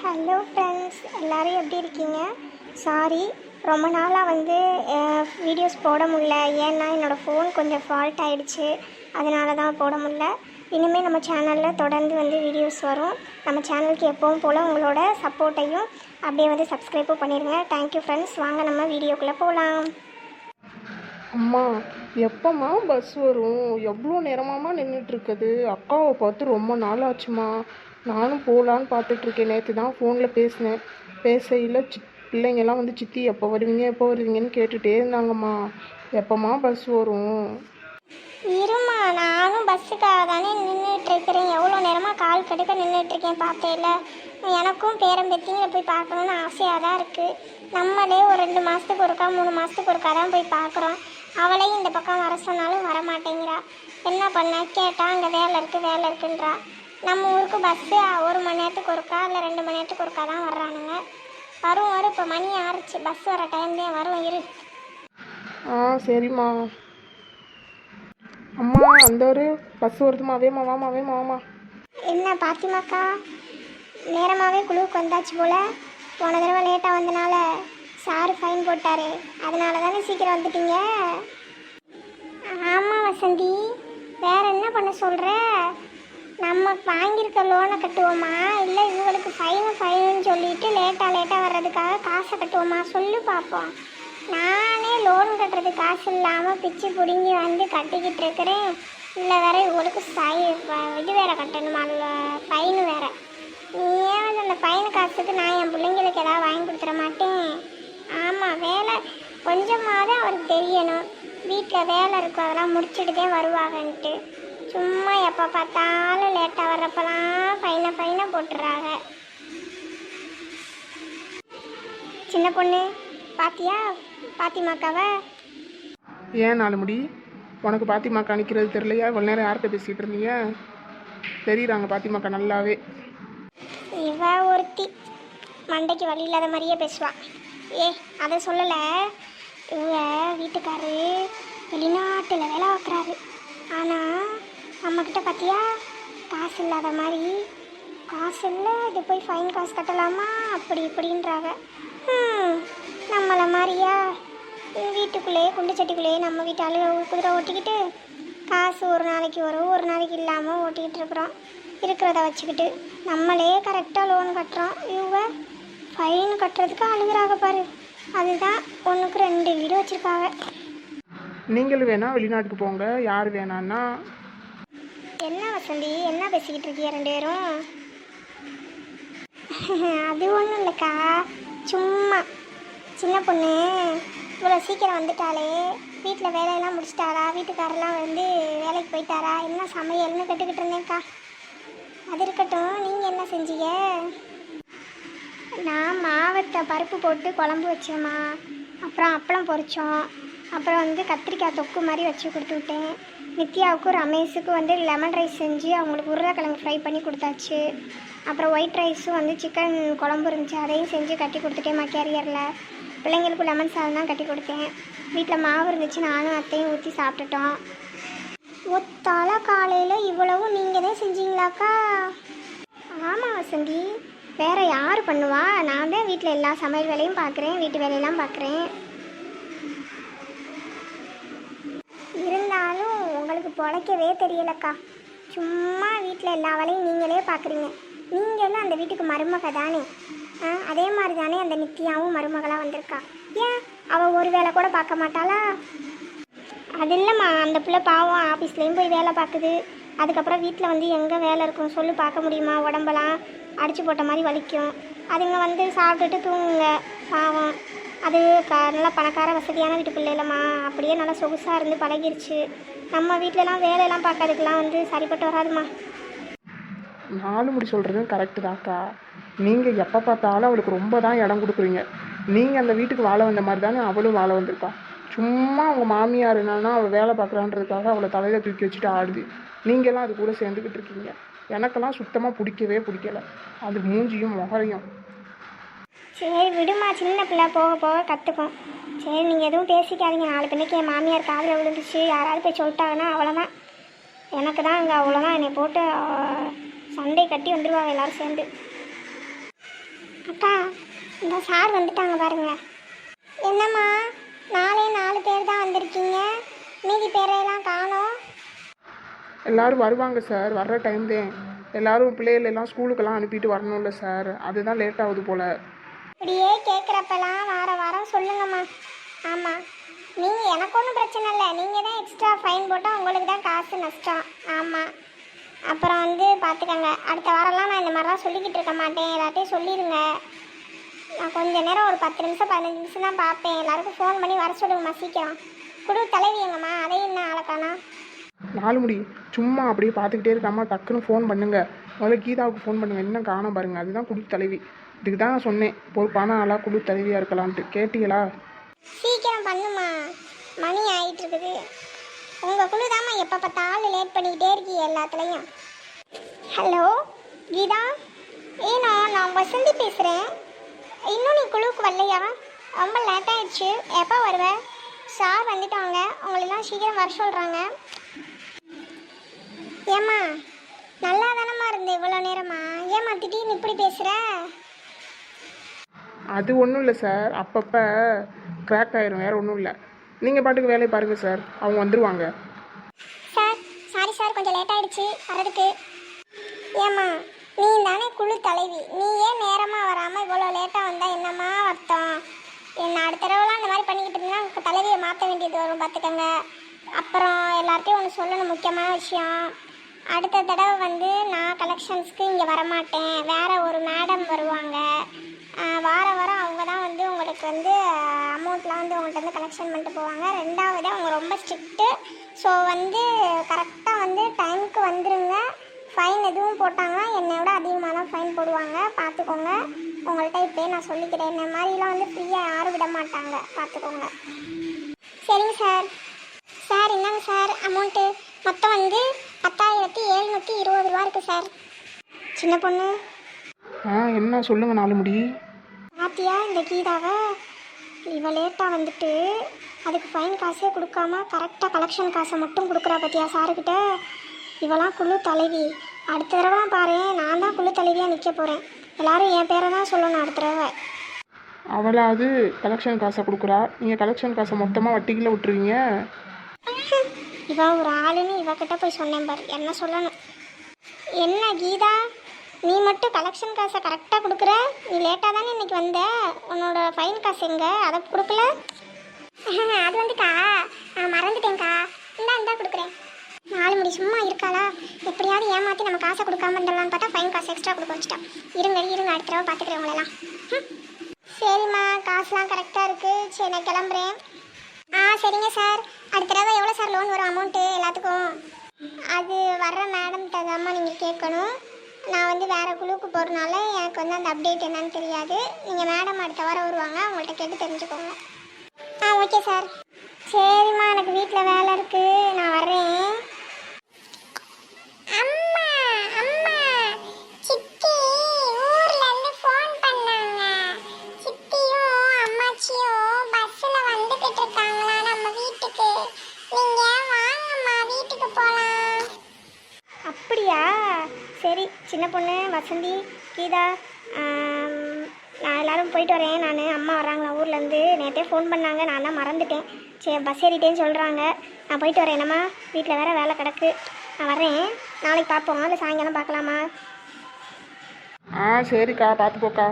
Hello friends, எல்லோரும் எப்படி இருக்கீங்க? சாரி, ரொம்ப நாளாக வீடியோஸ் போட முடியல. ஏன்னா என்னோடய ஃபோன் கொஞ்சம் ஃபால்ட் ஆகிடுச்சு, அதனால தான் போட முடியல. இனிமேல் நம்ம சேனலில் தொடர்ந்து வீடியோஸ் வரும். நம்ம சேனலுக்கு எப்பவும் போல் உங்களோட சப்போர்ட்டையும் அப்படியே சப்ஸ்கிரைப்பும் பண்ணிடுங்க. Thank you friends. வாங்க நம்ம வீடியோக்குள்ளே போகலாம். அம்மா, எப்போம்மா பஸ் வரும்? எவ்வளோ நேரமாம்மா நின்றுட்டுருக்குது? அக்காவை பார்த்து ரொம்ப நாள் ஆச்சுமா. நானும் போகலான்னு பார்த்துட்ருக்கேன். நேற்று தான் ஃபோனில் பேசினேன். பேசையில் பிள்ளைங்கள்லாம் சித்தி எப்போ வருவீங்கன்னு கேட்டுகிட்டே இருந்தாங்கம்மா. எப்போம்மா பஸ் வரும்? இருமா, நானும் பஸ்ஸுக்காக தானே நின்றுட்டுருக்கிறேன். எவ்வளோ நேரமாக கால் கடுக்க நின்றுட்டுருக்கேன் பார்த்தேல. எனக்கும் பேரம்பெத்திங்களை போய் பார்க்கணுன்னு ஆசையாக தான் இருக்குது. நம்மளே ஒரு 2 மாதத்துக்கு ஒருக்கா 3 மாதத்துக்கு ஒருக்கா தான் போய் பார்க்குறோம். அவளையும் இந்த பக்கம் வர சொன்னாலும் வர மாட்டேங்கிறா. என்ன பண்ண கேட்டால் அங்கே வேலை இருக்குன்றா. நம்ம ஊருக்கு பஸ்ஸு 1 மணி நேரத்துக்கு ஒருக்கா இல்லை 2 மணி நேரத்துக்கு ஒருக்கா தான் வர்றானுங்க. வரும் இப்போ மணி ஆறுச்சு, பஸ் வர டைம்லேயே வரும். இரு. சரிம்மா. அம்மா, அந்த ஒரு பஸ் வருதுமா. வாமா. என்ன பாத்திமாக்கா, நேரமாகவே குழுவுக்கு வந்தாச்சு போல். போன தடவை லேட்டாக வந்தனால சாரு ஃபைன் போட்டாரு. அதனால தானே சீக்கிரம் வந்துட்டீங்க. ஆமாம் வசந்தி, வேற என்ன பண்ண சொல்கிற? நம்ம வாங்கியிருக்க லோனை கட்டுவோமா, இல்லை இவங்களுக்கு ஃபைனுன்னு சொல்லிட்டு லேட்டாக வர்றதுக்காக காசை கட்டுவோமா? சொல்லு பார்ப்போம். நானே லோன் கட்டுறது காசு இல்லாமல் பிச்சு பிடுங்கி கட்டிக்கிட்டு இருக்கிறேன். இல்லை வேற இவங்களுக்கு இது வேற கட்டணுமா, ஃபைனு வேற. ஏன் அந்த ஃபைனு காசுக்கு நான் என் பிள்ளைங்களுக்கு ஏதாவது வாங்கி கொடுத்துட மாட்டேன்? ஆமாம், வேலை கொஞ்சமாவது அவருக்கு தெரியணும். வீட்டில் வேலை இருக்கும், அதெல்லாம் முடிச்சுட்டு தான் வருவாங்கன்ட்டு. சும்மா எப்போ பார்த்தாலும் லேட்டாக வர்றப்பெல்லாம் ஃபைனை போட்டுறாங்க. சின்ன பொண்ணு பாத்தியா பாத்திமாக்காவை? ஏன் 4 முடி உனக்கு பாத்திமாக்கா நிற்கிறது தெரியலையா? இவ்வளோ நேரம் யார்கிட்ட பேசிகிட்டு இருந்தீங்க? தெரியுறாங்க பாத்திமாக்கா நல்லாவே. இவ ஒருத்தி மண்டைக்கு வழி இல்லாத மாதிரியே பேசுவா. அதை சொல்லலை. இவ வீட்டுக்காரு வெளிநாட்டில் வேலை பார்க்குறாரு. ஆனால் நம்மக்கிட்ட பார்த்தியா காசு இல்லாத மாதிரி. காசு இல்லை, இது போய் ஃபைன் காசு கட்டலாமா அப்படி இப்படின்றாங்க. நம்மளை மாதிரியா வீட்டுக்குள்ளேயே குண்டு சட்டிக்குள்ளேயே நம்ம வீட்டு குதிரை ஓட்டிக்கிட்டு காசு ஒரு நாளைக்கு வரும் ஒரு நாளைக்கு இல்லாமல் ஓட்டிக்கிட்டு இருக்கிறோம். இருக்கிறத வச்சுக்கிட்டு நம்மளே கரெக்டாக லோன் கட்டுறோம். இவங்க ஃபைன் கட்டுறதுக்கு அழுகுறாங்க பாரு. அதுதான் 1க்கு 2 வீடு வச்சுருக்காங்க. நீங்களும் வேணா வெளிநாட்டுக்கு போங்க, யார் வேணான்னா. என்ன வசந்தி, என்ன பேசிக்கிட்டு இருக்கியா 2 பேரும்? அது ஒன்றும் இல்லைக்கா, சும்மா. சின்ன பொண்ணு இவ்வளோ சீக்கிரம் வந்துட்டாலே, வீட்டில் வேலையெல்லாம் முடிச்சிட்டாரா? வீட்டுக்காரெல்லாம் வேலைக்கு போயிட்டாரா? என்ன சமையல்னு கேட்டுக்கிட்டு இருந்தேன்க்கா. அது இருக்கட்டும், நீங்கள் என்ன செஞ்சீங்க? நான் மாவத்தை பருப்பு போட்டு குழம்பு வச்சேம்மா. அப்புறம் அப்பளம் பொரித்தோம். அப்புறம் கத்திரிக்காய் தொக்கு மாதிரி வச்சு கொடுத்து விட்டேன். நித்யாவுக்கும் ரமேஷுக்கும் லெமன் ரைஸ் செஞ்சு அவங்களுக்கு உருளைக்கிழங்கு ஃப்ரை பண்ணி கொடுத்தாச்சு. அப்புறம் ஒயிட் ரைஸும் சிக்கன் குழம்பு இருந்துச்சு, அதையும் செஞ்சு கட்டி கொடுத்துட்டேம்மா கேரியரில். பிள்ளைங்களுக்கும் லெமன் சாதம் தான் கட்டி கொடுத்தேன். வீட்டில் மாவு இருந்துச்சு, நானும் அத்தையும் ஊற்றி சாப்பிட்டுட்டோம். ஒத்தால காலையில் இவ்வளவும் நீங்கள் தான் செஞ்சீங்களாக்கா? ஆமாம் வசந்தி, வேறு யார் பண்ணுவா? நான் தான் வீட்டில் எல்லா சமையல் வேலையும் பார்க்குறேன், வீட்டு வேலையெல்லாம் பார்க்குறேன். இருந்தாலும் உங்களுக்கு பொழைக்கவே தெரியலக்கா. சும்மா வீட்டில் எல்லா வேலையும் நீங்களே பார்க்குறீங்க. நீங்களும் அந்த வீட்டுக்கு மருமக தானே? அதே மாதிரி தானே அந்த நித்யாவும் மருமகளாக வந்திருக்கா. ஏன் அவள் ஒரு வேலை கூட பார்க்க மாட்டாளா? அது இல்லைம்மா, அந்த பிள்ளை பாவம் ஆஃபீஸ்லேயும் போய் வேலை பார்க்குது. அதுக்கப்புறம் வீட்டில் எங்கே வேலை இருக்கும் சொல்லி பார்க்க முடியுமா? உடம்பெல்லாம் அடித்து போட்ட மாதிரி வலிக்கும். அதுங்க சாப்பிட்டுட்டு தூங்குங்க பாவம். அது நல்லா பணக்கார வசதியான வீட்டு பிள்ளை இல்லைம்மா, அப்படியே நல்லா சொகுசாக இருந்து பழகிருச்சு. நம்ம வீட்டிலலாம் வேலையெல்லாம் பார்க்கறதுக்கெலாம் சரிப்பட்டு வராதுமா. 4 முடி சொல்கிறதும் கரெக்டு தான்க்கா. நீங்கள் எப்போ பார்த்தாலும் அவளுக்கு ரொம்ப தான் இடம் கொடுக்குறீங்க. நீங்கள் அந்த வீட்டுக்கு வாழ வந்த மாதிரி தானே அவளும் வாழ வந்திருக்கா. சும்மா அவங்க மாமியார் என்னன்னா அவள் வேலை பார்க்குறான்றதுக்காக அவளை தலையில் தூக்கி வச்சுட்டு ஆடுது. நீங்கள்லாம் அது கூட சேர்ந்துக்கிட்டு இருக்கீங்க. எனக்கெல்லாம் சுத்தமாக பிடிக்கலை. அது மூஞ்சியும் முகரையும். சரி விடுமா, சின்ன பிள்ளை போக போக கற்றுக்கும். சரி நீங்கள் எதுவும் பேசிக்காதீங்க. 4 பிள்ளைக்கு என் மாமியார் காதில் விழுந்துச்சு, யாராவது போய் சொல்லிட்டாங்கன்னா அவ்வளோதான். எனக்கு தான் அங்கே அவ்வளோதான். என்னை போட்டு சண்டை கட்டி வந்துடுவாங்க எல்லோரும் சேர்ந்து. அக்கா இந்த சார் வந்துட்டாங்க பாருங்க. என்னம்மா 4 பேர் தான் வந்திருக்கீங்க, மீதி பேரையெல்லாம் காணோம். எல்லாரும் வருவாங்க சார், வர்ற டைம் தான். எல்லாரும் பிள்ளைகள் எல்லாம் ஸ்கூலுக்கெல்லாம் அனுப்பிட்டு வரணும்ல சார், அதுதான் லேட் ஆகுது போல். இப்படியே கேட்குறப்பெல்லாம் வாரம் சொல்லுங்கம்மா. ஆமாம், நீங்கள் எனக்கு ஒன்றும் பிரச்சனை இல்லை, நீங்கள் தான் எக்ஸ்ட்ரா ஃபைன் போட்டால் உங்களுக்கு தான் காசு நஷ்டம். ஆமாம், அப்புறம் வந்து பார்த்துக்கங்க, அடுத்த வாரம்லாம் நான் இந்த மாதிரிலாம் சொல்லிக்கிட்டு இருக்க மாட்டேன். எல்லாத்தையும் சொல்லிடுங்க. நான் கொஞ்ச நேரம் ஒரு 10 நிமிஷம் 15 நிமிஷம் தான் பார்ப்பேன். எல்லாருக்கும் ஃபோன் பண்ணி வர சொல்லுங்கம்மா சீக்கிரம். குழு தலைவி எங்கம்மா, அதையும் என்ன ஆளக்கானா? 4 முடி சும்மா அப்படியே பார்த்துக்கிட்டே இருக்காம டக்குன்னு ஃபோன் பண்ணுங்க. முதல்ல கீதாவுக்கு ஃபோன் பண்ணுங்க, இன்னும் காணோம் பாருங்க. அதுதான் குழு தலைவி. இதுக்கு தான் நான் சொன்னேன், பொறுப்பான ஆளாக குழு தலைவியாக இருக்கலான்ட்டு. கேட்டீங்களா? சீக்கிரம் பண்ணுமா, மணி ஆகிட்டு இருக்குது. உங்கள் குழு தாம்மா எப்போ பார்த்தாலும் லேட் பண்ணிக்கிட்டே இருக்கீங்க எல்லாத்துலேயும். ஹலோ கீதா, ஏன்னா நான் வசந்தி பேசுகிறேன். இன்னும் நீ குழுவுக்கு வரலையா? ரொம்ப லேட் ஆகிடுச்சு. எப்போ வருவேன்? சார் வந்துட்டாங்க, உங்களெல்லாம் சீக்கிரம் வர சொல்கிறாங்க. ஏம்மா நல்லா தானம்மா இருந்தேன் இவ்வளோ நேரமா, ஏம்மா திடீர்னு இப்படி பேசுகிற? அது ஒன்றும் இல்லை சார், அப்பப்போ கிராக் ஆயிரும், வேறு ஒன்றும் இல்லை. நீங்கள் பாட்டுக்கு வேலையை பாருங்கள் சார், அவங்க வந்துடுவாங்க. சார் சாரி சார், கொஞ்சம் லேட் ஆகிடுச்சு வரதுக்கு. ஏம்மா நீ தானே குழு தலைவி, நீ ஏன் நேரமாக வராமல் இவ்வளோ லேட்டாக வந்தால் என்னம்மா அர்த்தம்? என்ன அடுத்த தடவைலாம் இந்த மாதிரி பண்ணிக்கிட்டு இருந்தால் தலைவியை மாற்ற வேண்டியது வரும், பார்த்துக்கங்க. அப்புறம் எல்லார்ட்டையும் ஒன்று சொல்லணும், முக்கியமான விஷயம். அடுத்த தடவை வந்து நான் கலெக்ஷன்ஸ்க்கு இங்கே வரமாட்டேன், வேறு ஒரு மேடம் வருவாங்க. வாரம் அவங்க தான் வந்து உங்களுக்கு வந்து அமௌண்ட்லாம் வந்து உங்கள்கிட்ட வந்து கலெக்ஷன் பண்ணிட்டு போவாங்க. 2வது அவங்க ரொம்ப ஸ்ட்ரிக்ட்டு. ஸோ வந்து கரெக்டாக வந்து டைமுக்கு வந்துடுங்க. ஃபைன் எதுவும் போட்டாங்கன்னா என்னை விட அதிகமாக தான் ஃபைன் போடுவாங்க, பார்த்துக்கோங்க. உங்கள்கிட்ட இப்போயே நான் சொல்லிக்கிறேன், இந்த மாதிரிலாம் வந்து ஃப்ரீயாக யாரும் விட மாட்டாங்க, பார்த்துக்கோங்க. சரிங்க சார். சார் என்னங்க சார் அமௌண்ட்டு? மொத்தம் வந்து 10,720 ரூபா இருக்குது சார். சின்ன பொண்ணு என்ன சொல்லுங்கள் 4 முடி. பாத்தியா இந்த கீதாவை? இவள் லேட்டாக வந்துட்டு அதுக்கு ஃபைன் காசே கொடுக்காம கரெக்டாக கலெக்ஷன் காசை மட்டும் கொடுக்குறா பார்த்தியா சாருக்கிட்ட. இவளாம் குழு தலைவி. அடுத்த தடவை பாரு, நான் தான் குழு தலைவியாக நிற்க போகிறேன். எல்லாரும் என் பேரை தான் சொல்லணும் அடுத்த தடவை. அவளாவது கலெக்ஷன் காசை கொடுக்குறா, நீங்கள் கலெக்ஷன் காசை மொத்தமாக வட்டிக்குள்ளே விட்டுருவீங்க. இவ ஒரு ஆளுன்னு இவகிட்ட போய் சொன்னேன் பாரு, என்ன சொல்லணும். என்ன கீதா, நீ மட்டும் கலெக்ஷன் காசை கரெக்டாக கொடுக்குற? நீ லேட்டாக தானே இன்றைக்கி வந்த, உன்னோட ஃபைன் காசு எங்கே? அதை கொடுக்கல? அது வந்துக்கா மறந்துட்டேங்க்கா. இந்தா கொடுக்குறேன். 4 முடி சும்மா இருக்காளா? எப்படியாவது ஏமாற்றி நம்ம காசை கொடுக்காம இருந்தலான்னு பார்த்தா ஃபைன் காசு எக்ஸ்ட்ரா கொடுக்க வச்சுட்டா. இருங்க அடுத்த தடவை பார்த்துக்கிறேன் உங்களெல்லாம். சரிம்மா, காசுலாம் கரெக்டாக இருக்குது. சரி நான் கிளம்புறேன். சரிங்க சார். அடுத்த தடவை எவ்வளோ சார் லோன் வரும் அமௌண்ட்டு எல்லாத்துக்கும்? அது வர்ற மேடம்கிட்ட தான்மா நீங்கள் கேட்கணும். நான் வந்து வேறு குழுவுக்கு போகிறனால எனக்கு வந்து அந்த அப்டேட் என்னன்னு தெரியாது. நீங்கள் மேடம் அடுத்த வாரம் வருவாங்க, அவங்கள்ட்ட கேட்டு தெரிஞ்சுக்கோங்க. Okay sir. சரிம்மா, எனக்கு வீட்டில் வேலை இருக்குது, நான் வர்றேன். அம்மா அம்மா, சித்தி ஊர்லேருந்து ஃபோன் பண்ணாங்க. சித்தியும் அம்மாச்சியும் பஸ்ஸில் வந்துக்கிட்டு இருக்காங்களா நம்ம வீட்டுக்கு. நீங்கள் வாங்கம்மா, வீட்டுக்கு போகலாம். அப்படியா? சரி சின்ன பொண்ணு, வசந்தி, கீதா, நான் எல்லோரும் போயிட்டு வரேன். நான் அம்மா வராங்களா ஊர்லேருந்து, நேற்றே ஃபோன் பண்ணாங்க, நான் தான் மறந்துட்டேன். சரி பஸ் ஏறிட்டேன்னு சொல்கிறாங்க. நான் போயிட்டு வரேன். என்னம்மா வீட்டில் வேறு வேலை கிடக்கு, நான் வரேன். நாளைக்கு பார்ப்போம், இல்லை சாயங்காலம் பார்க்கலாமா? சரிக்கா, பார்த்து போக்கா.